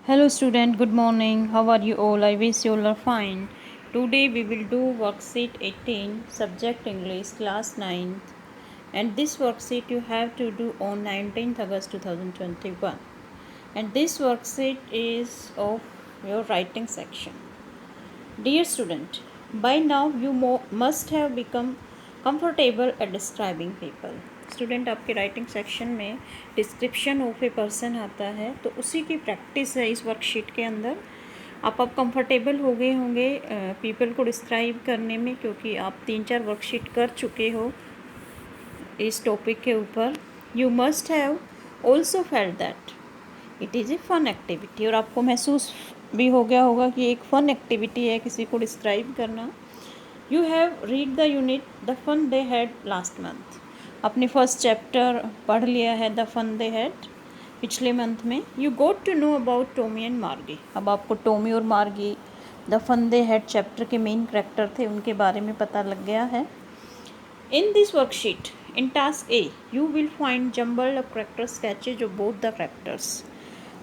Hello student, good morning. How are you all? I wish you all are fine. Today we will do worksheet 18, subject English, class 9th. And this worksheet you have to do on 19th August 2021. And this worksheet is of your writing section. Dear student, by now you must have become comfortable at describing people. Student आपके writing section में description of a person आता है, तो उसी की practice है इस worksheet के अंदर। आप अब कंफर्टेबल हो गए होंगे पीपल को डिस्क्राइब करने में, क्योंकि आप 3-4 वर्कशीट कर चुके हो इस टॉपिक के ऊपर। You must have also felt that it is a fun activity, और आपको महसूस भी हो गया होगा कि एक फ़न एक्टिविटी है किसी को डिस्क्राइब करना। You have read the unit the fun they had last month. अपने फर्स्ट चैप्टर पढ़ लिया है द फन दे हैड पिछले मंथ में। You got to know about Tommy and Margie. अब आपको टॉमी और Margie the fun they had chapter के मेन करेक्टर थे, उनके बारे में पता लग गया है। In this worksheet in task A you will find jumbled of character sketches of both the characters.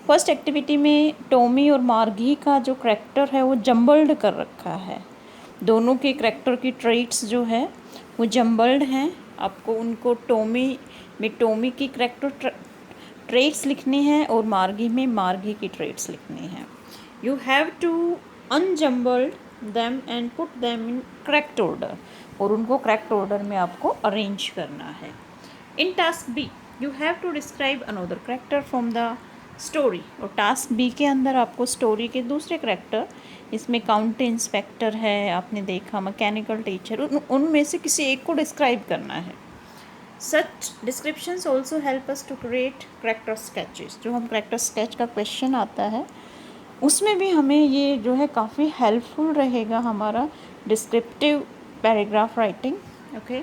First activity में टॉमी और मार्गी का जो करेक्टर है वो जम्बल्ड कर रखा है। दोनों के करेक्टर की ट्रेट्स जो है वो जम्बल्ड हैं। आपको उनको टॉमी में टॉमी की करेक्टर ट्रेट्स लिखनी है और मार्गी में मार्गी की ट्रेट्स लिखनी है। You have to unjumbled them and put them in correct order, और उनको करेक्ट ऑर्डर में आपको अरेंज करना है। In task B you have to describe another character from the story, और टास्क बी के अंदर आपको स्टोरी के दूसरे करेक्टर, इसमें काउंटी इंस्पेक्टर है, आपने देखा मैकेनिकल टीचर, उनमें से किसी एक को डिस्क्राइब करना है। Such descriptions also help us to create character sketches. जो हम करेक्टर स्केच का क्वेश्चन आता है उसमें भी हमें ये जो है काफ़ी हेल्पफुल रहेगा हमारा डिस्क्रिप्टिव पैराग्राफ राइटिंग। ओके,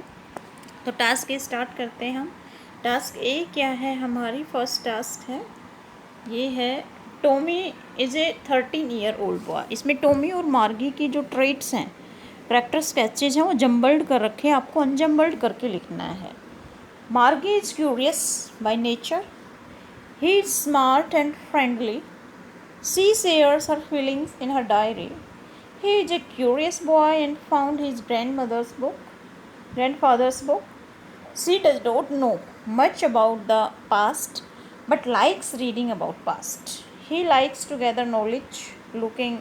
तो टास्क ए स्टार्ट करते हैं हम। टास्क ए क्या है? हमारी फर्स्ट टास्क है, ये है Tommy is a 13 year old boy. इसमें टॉमी और मार्गी की जो ट्रेट्स हैं, करेक्टर स्केचेज हैं, वो जम्बल्ड कर रखे हैं, आपको अनजम्बल्ड करके लिखना है। मार्गी is curious by nature, he is smart and friendly, she shares her feelings in her diary, he is A curious boy and found his grandfather's book. She does not know much about the past but likes reading about past. He likes to gather knowledge looking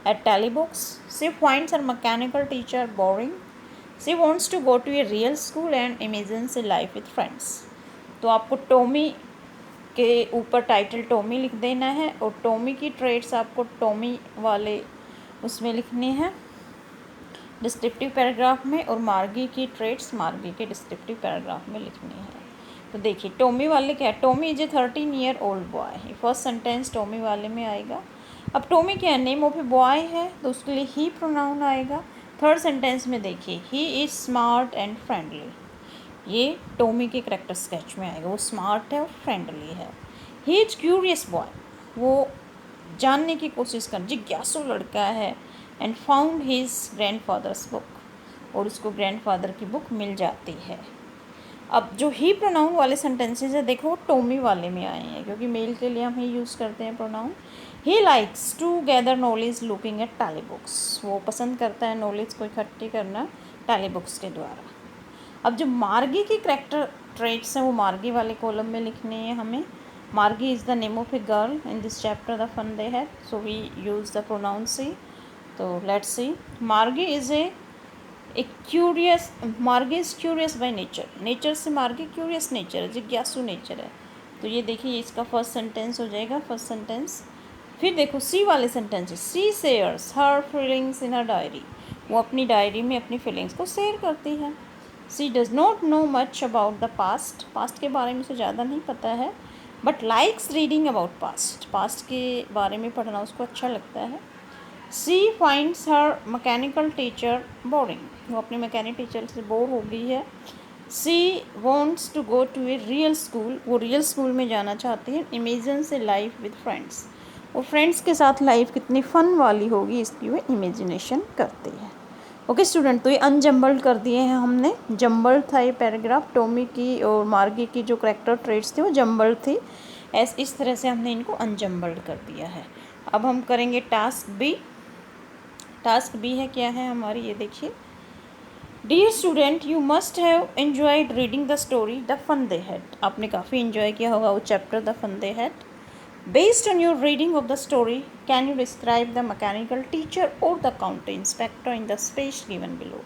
at tally books. She finds her mechanical teacher boring. She wants to go to a real school and imagines a life with friends. तो आपको Tommy के ऊपर title Tommy लिख देना है, और Tommy की traits आपको टॉमी वाले उसमें लिखनी है डिस्क्रिप्टिव पैराग्राफ में, और मार्गी की ट्रेट्स मार्गी के डिस्क्रिप्टिव पैराग्राफ में लिखनी है। तो देखिए टॉमी वाले क्या है? Tommy is a 13 year old boy. First sentence Tommy वाले में आएगा। अब टॉमी क्या है? नेम ऑफ ए बॉय है, तो उसके लिए ही प्रोनाउन आएगा। थर्ड सेंटेंस में देखिए he is smart and friendly, ये टॉमी के करेक्टर स्केच में आएगा, वो स्मार्ट है और फ्रेंडली है। ही इज क्यूरियस बॉय, वो जानने की कोशिश कर, जिज्ञासु लड़का है। And found his grandfathers book, और उसको ग्रैंडफादर की बुक मिल जाती है। अब जो ही प्रोनाउन वाले सेंटेंसेज है देखो वो टॉमी वाले में आए हैं, क्योंकि मेल के लिए हम ही यूज़ करते हैं pronoun. He likes to gather knowledge looking at tally books, वो पसंद करता है नॉलेज को इकट्ठी करना टैली बुक्स के द्वारा। अब जो मार्गी की करेक्टर ट्रेट्स हैं वो मार्गी वाले कॉलम में लिखने हैं हमें। Margie is the name of a girl in this chapter the fun they had, so we use the pronoun she. तो let's see, Margie is Margie is curious by nature. Nature से Margie curious nature है, जिज्ञासु nature है। तो ये देखिए इसका first sentence हो जाएगा, फर्स्ट सेंटेंस। फिर देखो सी वाले sentence, she shares her feelings in her diary, वो अपनी डायरी में अपनी फीलिंग्स को शेयर करती है। She does not know much about the past, past के बारे में उसे ज़्यादा नहीं पता है, but likes reading about past, past के बारे में पढ़ना उसको अच्छा लगता है। She finds her mechanical teacher boring, वो अपने मैकेनिक टीचर से बोर हो गई है। She wants to go to a real school, वो रियल स्कूल में जाना चाहती है। Imagines a life with friends, वो फ्रेंड्स के साथ लाइफ कितनी फ़न वाली होगी इसकी वो इमेजिनेशन करती है। ओके स्टूडेंट, तो ये अनजम्बल्ड कर दिए हैं हमने। जम्बल्ड था ये पैराग्राफ, टॉमी की और मार्गी की जो करेक्टर ट्रेट्स थे वो जम्बल्ड थी। इस तरह से हमने इनको अनजम्बल्ड कर दिया है। अब हम करेंगे टास्क बी। टास्क बी है क्या है हमारी, ये देखिए। Dear student, you must have enjoyed reading the story the fun they had. आपने काफ़ी इन्जॉय किया होगा वो chapter the fun they had. Based on your reading of the story, can you describe the mechanical teacher और the county inspector in the space given below.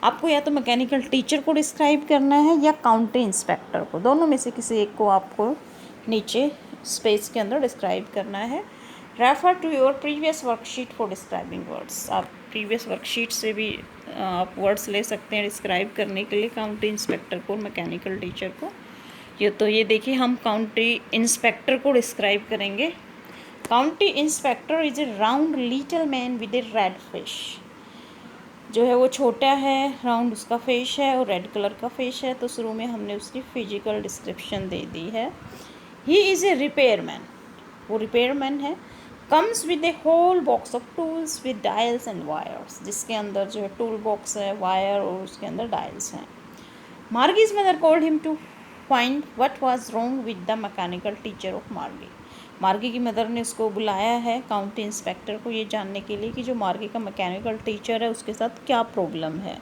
आपको या तो mechanical teacher को डिस्क्राइब करना है या काउंटी इंस्पेक्टर को, दोनों में से किसी एक को आपको नीचे स्पेस के अंदर डिस्क्राइब करना है। Refer to your previous worksheet for describing words. आप प्रीवियस वर्कशीट से भी आप वर्ड्स ले सकते हैं डिस्क्राइब करने के लिए काउंटी इंस्पेक्टर को, मैकेनिकल टीचर को। ये देखिए, हम काउंटी इंस्पेक्टर को डिस्क्राइब करेंगे। County inspector is A round little man with A red fish. जो है वो छोटा है, राउंड उसका फेस है और रेड कलर का फेस है। तो शुरू में हमने उसकी फिजिकल डिस्क्रिप्शन दे दी है। ही इज़ ए रिपेयरमैन, वो रिपेयरमैन है। Comes with a whole box of tools with dials and wires, जिसके अंदर जो है टूल बॉक्स है, वायर और उसके अंदर डायल्स हैं। Margie's mother called him to find what was wrong with the mechanical teacher of Margie. Margie की मदर ने उसको बुलाया है, काउंटी इंस्पेक्टर को, ये जानने के लिए कि जो मार्गी का मैकेनिकल टीचर है उसके साथ क्या प्रॉब्लम है,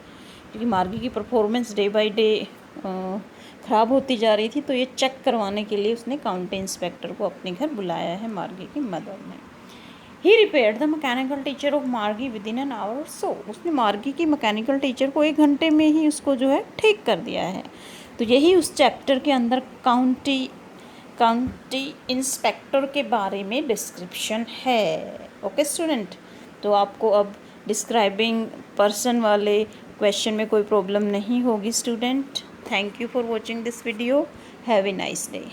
क्योंकि मार्गी की परफॉर्मेंस डे बाय डे ख़राब होती जा रही थी। तो ये चेक करवाने के लिए उसने काउंटी इंस्पेक्टर को अपने घर बुलाया है मार्गी की मदर ने। He repaired the mechanical teacher of Margie within an hour so. उसने मार्गी की मैकेनिकल टीचर को 1 घंटे में ही उसको जो है ठीक कर दिया है। तो यही उस चैप्टर के अंदर काउंटी इंस्पेक्टर के बारे में डिस्क्रिप्शन है। ओके स्टूडेंट, तो आपको अब डिस्क्राइबिंग पर्सन वाले क्वेश्चन में कोई प्रॉब्लम नहीं होगी student. Thank you for watching this video. Have a nice day.